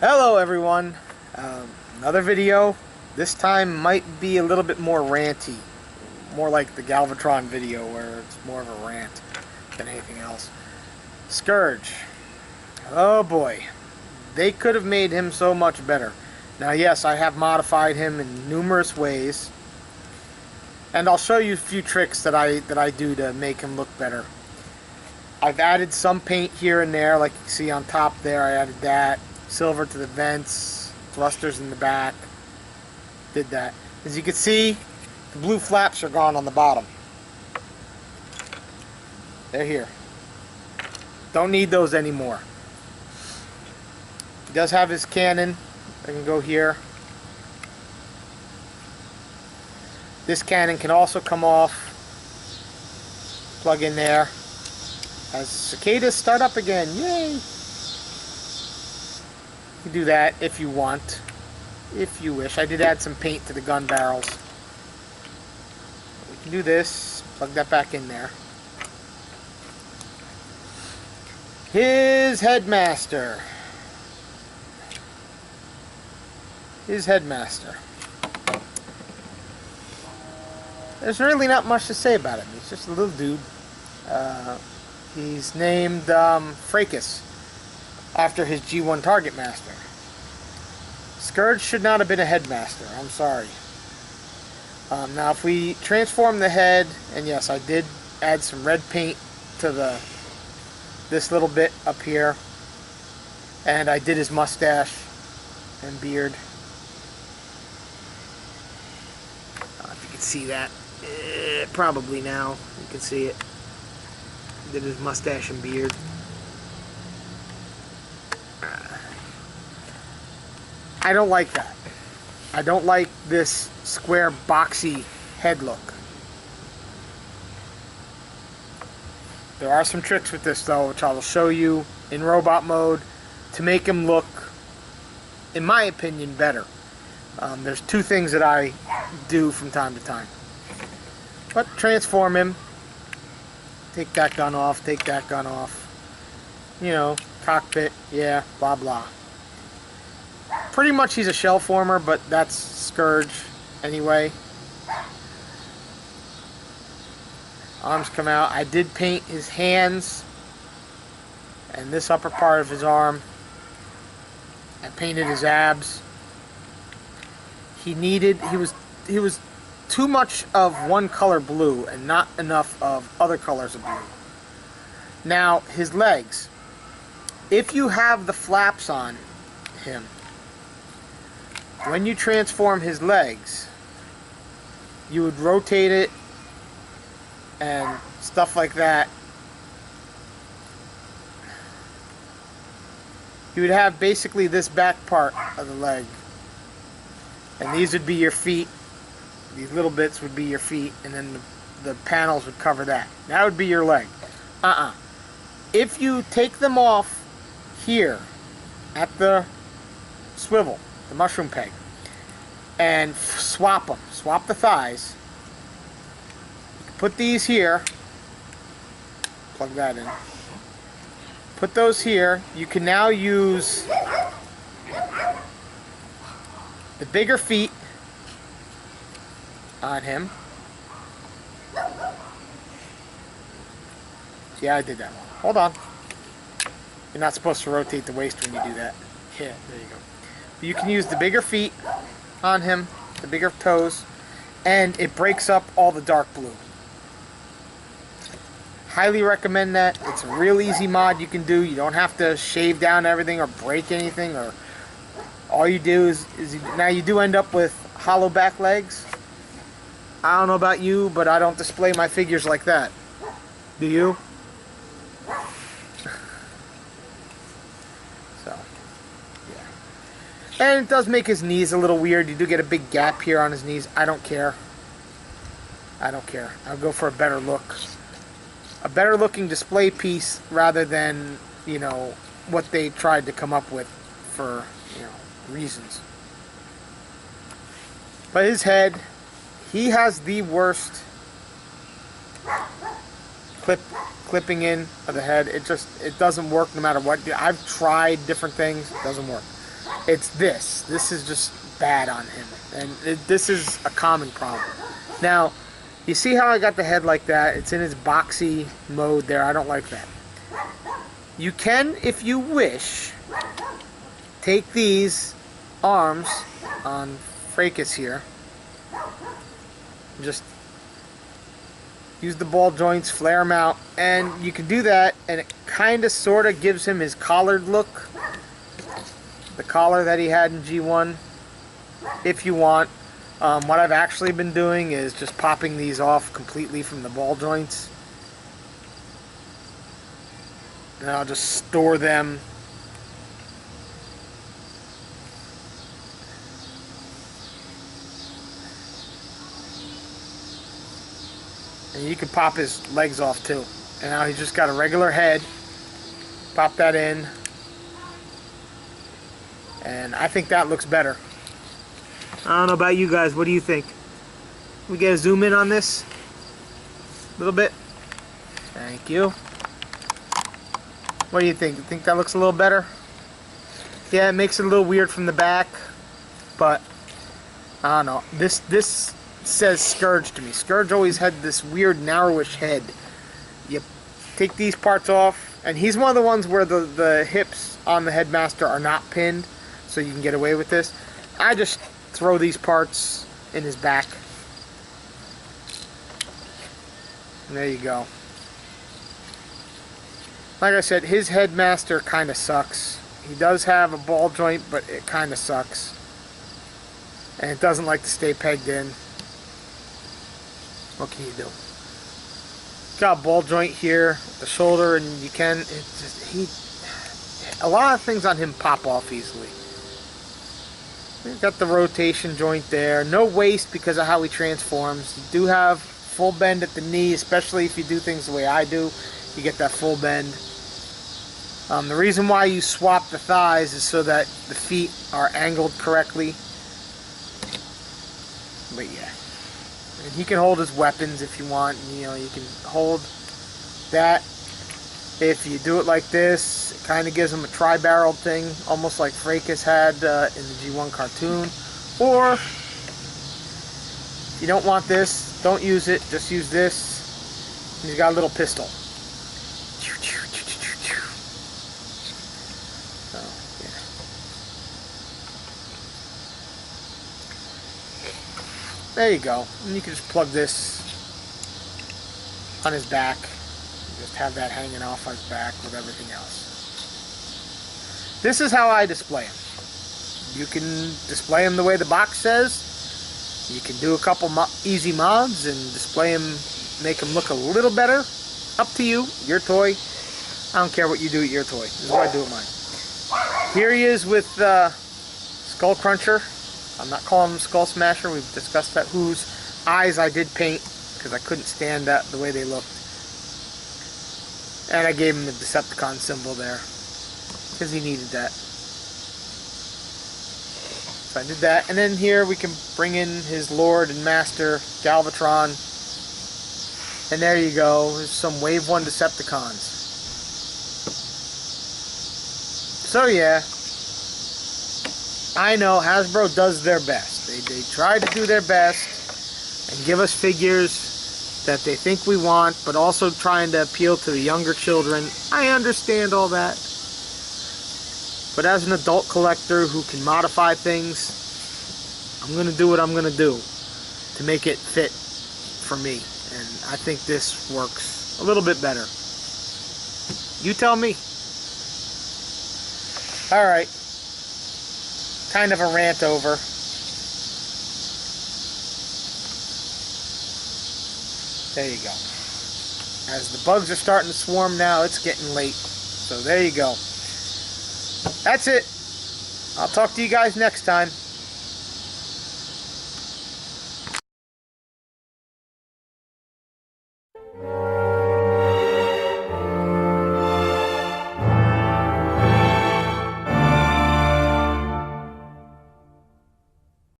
Hello everyone, another video. This time might be a little bit more ranty, more like the Galvatron video where it's more of a rant than anything else. Scourge, oh boy, they could have made him so much better. Now yes, I have modified him in numerous ways, and I'll show you a few tricks that I do to make him look better. I've added some paint here and there, like you can see on top there. I added that. Silver to the vents, thrusters in the back. Did that. As you can see, the blue flaps are gone on the bottom. They're here. Don't need those anymore. He does have his cannon. I can go here. This cannon can also come off. Plug in there. As cicadas start up again. Yay! You can do that if you want, if you wish. I did add some paint to the gun barrels. We can do this, plug that back in there. His Headmaster. His Headmaster. There's really not much to say about him. He's just a little dude. He's named Fracas, after his G1 Target Master. Scourge should not have been a Headmaster. I'm sorry. Now if we transform the head, and yes, I did add some red paint to this little bit up here, and I did his mustache and beard. I don't know if you can see that. Probably now you can see it. Did his mustache and beard. I don't like that. I don't like this square boxy head look. There are some tricks with this though, which I will show you in robot mode to make him look, in my opinion, better. There's two things that I do from time to time. But transform him. Take that gun off, take that gun off. You know, cockpit, yeah, blah blah. Pretty much he's a shell former, but that's Scourge anyway. Arms come out. I did paint his hands and this upper part of his arm. I painted his abs. He was too much of one color blue and not enough of other colors of blue. Now his legs. If you have the flaps on him, when you transform his legs, you would rotate it and stuff like that. You would have basically this back part of the leg, and these would be your feet. These little bits would be your feet, and then the panels would cover that. That would be your leg. If you take them off here at the swivel, the mushroom peg, and swap them, swap the thighs, put these here, plug that in, put those here, you can now use the bigger feet on him. Yeah, I did that one. Hold on. You're not supposed to rotate the waist when you do that. Yeah, there you go. But you can use the bigger feet on him, the bigger toes, and it breaks up all the dark blue. Highly recommend that. It's a real easy mod you can do. You don't have to shave down everything or break anything, or all you do is now you do end up with hollow back legs. I don't know about you, but I don't display my figures like that. Do you? So, yeah. And it does make his knees a little weird. You do get a big gap here on his knees. I don't care. I don't care. I'll go for a better look. A better looking display piece rather than, you know, what they tried to come up with for, you know, reasons. But his head, he has the worst clipping in of the head. It doesn't work no matter what. I've tried different things. It doesn't work. It's this. This is just bad on him. And this is a common problem. Now, you see how I got the head like that? It's in its boxy mode there. I don't like that. You can, if you wish, take these arms on Fracas here. Just use the ball joints, flare them out, and you can do that, and it kind of sort of gives him his collared look. The collar that he had in G1, if you want. What I've actually been doing is just popping these off completely from the ball joints. And I'll just store them. And you can pop his legs off too. And now he's just got a regular head. Pop that in. And I think that looks better. I don't know about you guys. What do you think? We get a zoom in on this? A little bit? Thank you. What do you think? You think that looks a little better? Yeah, it makes it a little weird from the back. But, I don't know. This says Scourge to me. Scourge always had this weird narrowish head. You take these parts off, and he's one of the ones where the hips on the Headmaster are not pinned, so you can get away with this. I just throw these parts in his back. And there you go. Like I said, his Headmaster kind of sucks. He does have a ball joint, but it kind of sucks. And it doesn't like to stay pegged in. What can you do? Got a ball joint here, the shoulder, and you can. It's just a lot of things on him pop off easily. We've got the rotation joint there. No waist because of how he transforms. You do have full bend at the knee, especially if you do things the way I do. You get that full bend. The reason why you swap the thighs is so that the feet are angled correctly. But yeah. And he can hold his weapons if you want. You know, you can hold that. If you do it like this, it kind of gives him a tri-barreled thing, almost like Fracas had in the G1 cartoon. Or, if you don't want this, don't use it, just use this. And he's got a little pistol. So, yeah. There you go. And you can just plug this on his back. Just have that hanging off his back with everything else. This is how I display him. You can display him the way the box says. You can do a couple easy mods and display him, make him look a little better. Up to you, your toy. I don't care what you do with your toy. This is what I do with mine. Here he is with Skull Cruncher. I'm not calling him Skull Smasher. We've discussed that. Whose eyes I did paint because I couldn't stand the way they looked. And I gave him the Decepticon symbol there because he needed that. So I did that. And then here we can bring in his Lord and Master, Galvatron. And there you go. There's some Wave 1 Decepticons. So yeah. I know Hasbro does their best. They try to do their best and give us figures that they think we want, but also trying to appeal to the younger children. I understand all that. But as an adult collector who can modify things, I'm going to do what I'm going to do to make it fit for me. And I think this works a little bit better. You tell me. Alright. Kind of a rant over. There you go. As the bugs are starting to swarm now, it's getting late. So there you go. That's it. I'll talk to you guys next time.